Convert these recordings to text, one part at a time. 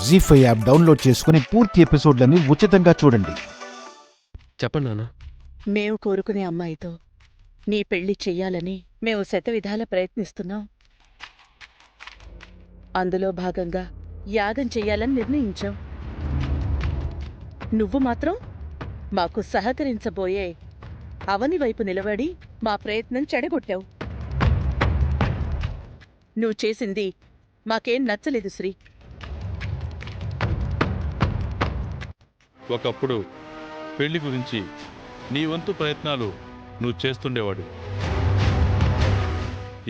జీ5 app download చేసుకుని పూర్తి ఎపిసోడ్లని ఉచితంగా చూడండి. చెప్పండి నాన్న. మేము కోరుకునే అమ్మాయితో నీ పెళ్లి చెయ్యాలని మేము శతవిధాల ప్రయత్నిస్తున్నాం. అందులో భాగంగా యాగం చెయ్యాలని నిర్ణయించాం. నువ్వు మాత్రం మాకు సహకరించబోయే అవని వైపు నిలబడి మా ప్రయత్నం చెడగొట్టావు. నువ్వు చేసింది మాకేం నచ్చలేదు శ్రీ. ఒకప్పుడు పెళ్లి గురించి నీ వంతు ప్రయత్నాలు నువ్వు చేస్తుండేవాడు.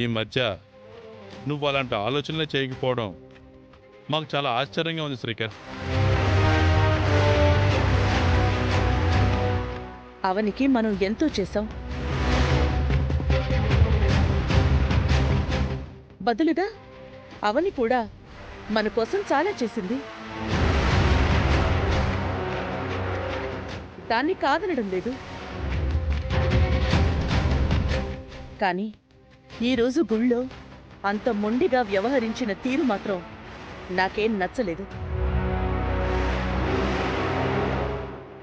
ఈ మధ్య నువ్వు అలాంటి ఆలోచనలే చేయకపోవడం మాకు చాలా ఆశ్చర్యంగా ఉంది శ్రీకర్. అవనికి మనం ఎంతో చేశాం. బదులుగా అవని కూడా మన కోసం చాలా చేసింది. దాన్ని కాదనడం లేదు. కానీ ఈరోజు గుళ్ళో అంత మొండిగా వ్యవహరించిన తీరు మాత్రం నాకేం నచ్చలేదు.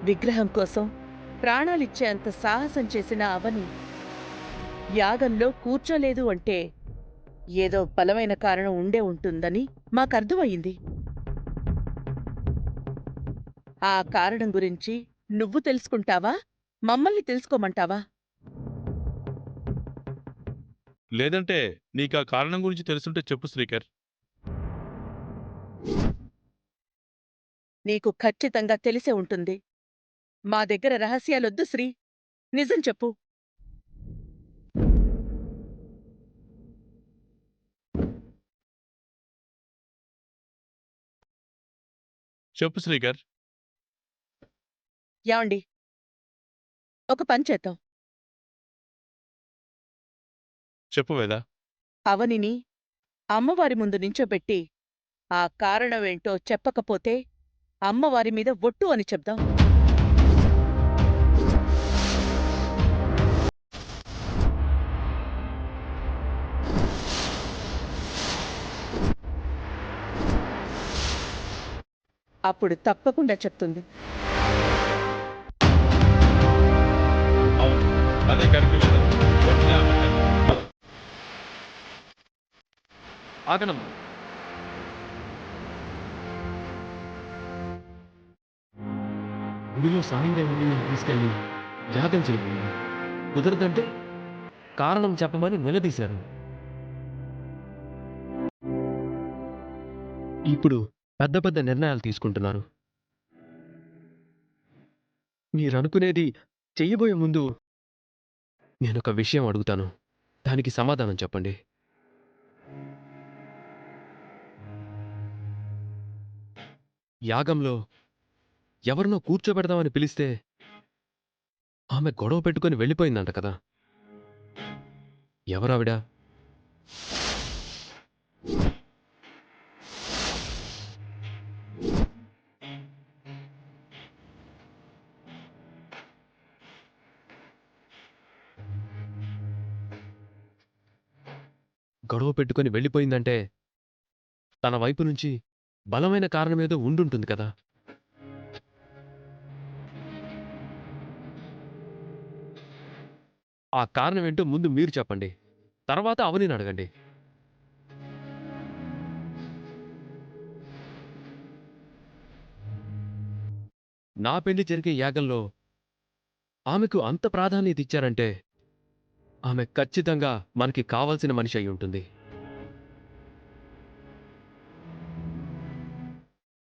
విగ్రహం కోసం ప్రాణాలిచ్చే అంత సాహసం చేసిన అవని యాగంలో కూర్చోలేదు అంటే ఏదో బలమైన కారణం ఉండే ఉంటుందని మాకర్థమయ్యింది. ఆ కారణం గురించి నువ్వు తెలుసుకుంటావా, మమ్మల్ని తెలుసుకోమంటావా? లేదంటే నీకు ఆ కారణం గురించి తెలుసుంటే చెప్పు శ్రీకర్. నీకు ఖచ్చితంగా తెలిసే ఉంటుంది. మా దగ్గర రహస్యాలొద్దు శ్రీ, నిజం చెప్పు. చెప్పు శ్రీకర్. యాండి, ఒక పని చేద్దాం. చెప్పు వేదా. అవనిని అమ్మవారి ముందు నించోబెట్టి ఆ కారణమేంటో చెప్పకపోతే అమ్మవారి మీద ఒట్టు అని చెప్దాం. అప్పుడు తప్పకుండా చెప్తుంది. అవును, అదే కరెక్ట్ వేదా. ఆగనమ్మా. గుడిలో సాయంత్రం తీసుకెళ్ళి యాగం చేయండి. కుదరదంటే కారణం చెప్పమని నిలదీశారు. ఇప్పుడు పెద్ద పెద్ద నిర్ణయాలు తీసుకుంటున్నారు. మీరనుకునేది చెయ్యబోయే ముందు నేనొక విషయం అడుగుతాను, దానికి సమాధానం చెప్పండి. యాగంలో ఎవరినో కూర్చోబెడదామని పిలిస్తే ఆమె గొడవ పెట్టుకొని వెళ్ళిపోయిందంట కదా, ఎవరావిడ? గొడవ పెట్టుకొని వెళ్ళిపోయిందంటే తన వైపు నుంచి బలమైన కారణమేదో ఉండుంటుంది కదా. ఆ కారణమేంటో ముందు మీరు చెప్పండి, తర్వాత అవనిని అడగండి. నా పెళ్లి జరిగే యాగంలో ఆమెకు అంత ప్రాధాన్యత ఇచ్చారంటే ఆమె ఖచ్చితంగా మనకి కావాల్సిన మనిషి అయి ఉంటుంది.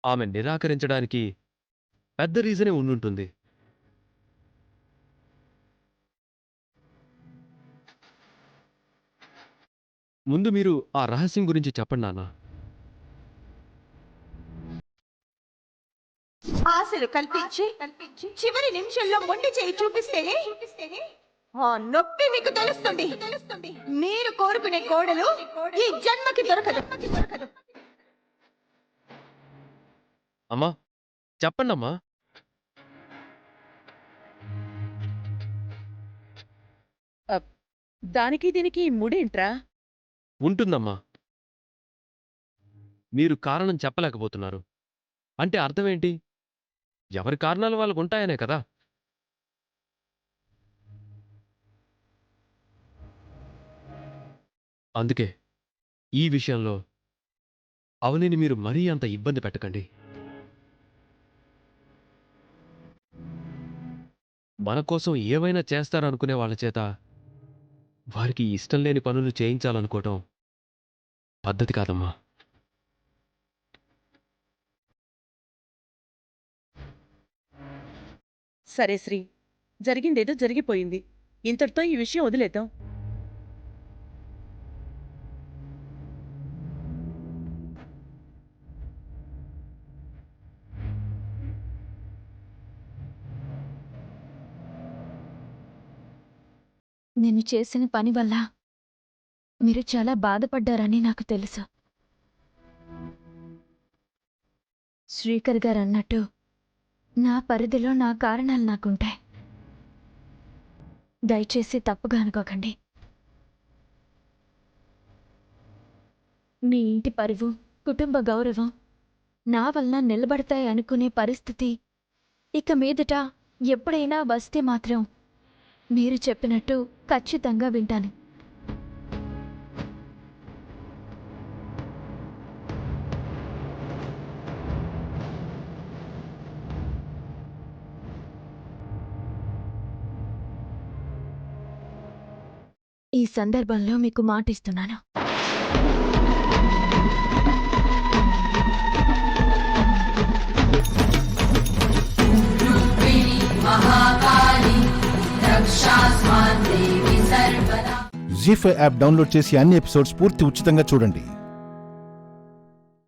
ఆమె నిరాకరించడానికి పెద్ద రీజనే ఉండుంటుంది. ముందు మీరు ఆ రహస్యం గురించి చెప్పండి నాన్న. ఆశలు కల్పించి చివరి నిమిషంలో మొండి చేయి చూపిస్తేనే ఆ నొప్పి మీకు తెలుస్తుంది. మీరు కోరుకునే కోడలు ఈ జన్మకి దొరకదు. అమ్మా, చెప్పండమ్మా. దానికి దీనికి ముడేంట్రా? ఉంటుందమ్మా. మీరు కారణం చెప్పలేకపోతున్నారు. అంటే అర్థమేంటి? ఎవరి కారణాలు వాళ్ళకు ఉంటాయనే కదా. అందుకే ఈ విషయంలో అవనిని మీరు మరీ అంత ఇబ్బంది పెట్టకండి. మన కోసం ఏవైనా చేస్తారనుకునే వాళ్ళ చేత వారికి ఇష్టం లేని పనులు చేయించాలనుకోవటం పద్ధతి కాదమ్మా. సరే శ్రీ, జరిగిందేదో జరిగిపోయింది. ఇంతటితో ఈ విషయం వదిలేద్దాం. నేను చేసిన పని వల్ల మీరు చాలా బాధపడ్డారని నాకు తెలుసు. శ్రీకర్ గారు అన్నట్టు నా పరిధిలో నా కారణాలు నాకుంటాయి. దయచేసి తప్పుగా అనుకోకండి. మీ ఇంటి పరువు, కుటుంబ గౌరవం నా వలన నిలబడతాయి అనుకునే పరిస్థితి ఇక మీదట ఎప్పుడైనా వస్తే మాత్రం మీరు చెప్పినట్టు ఖచ్చితంగా వింటాను. ఈ సందర్భంలో మీకు మాటిస్తున్నాను. జీ5 యాప్ డౌన్లోడ్ చేసి అన్ని ఎపిసోడ్స్ పూర్తి ఉచితంగా చూడండి.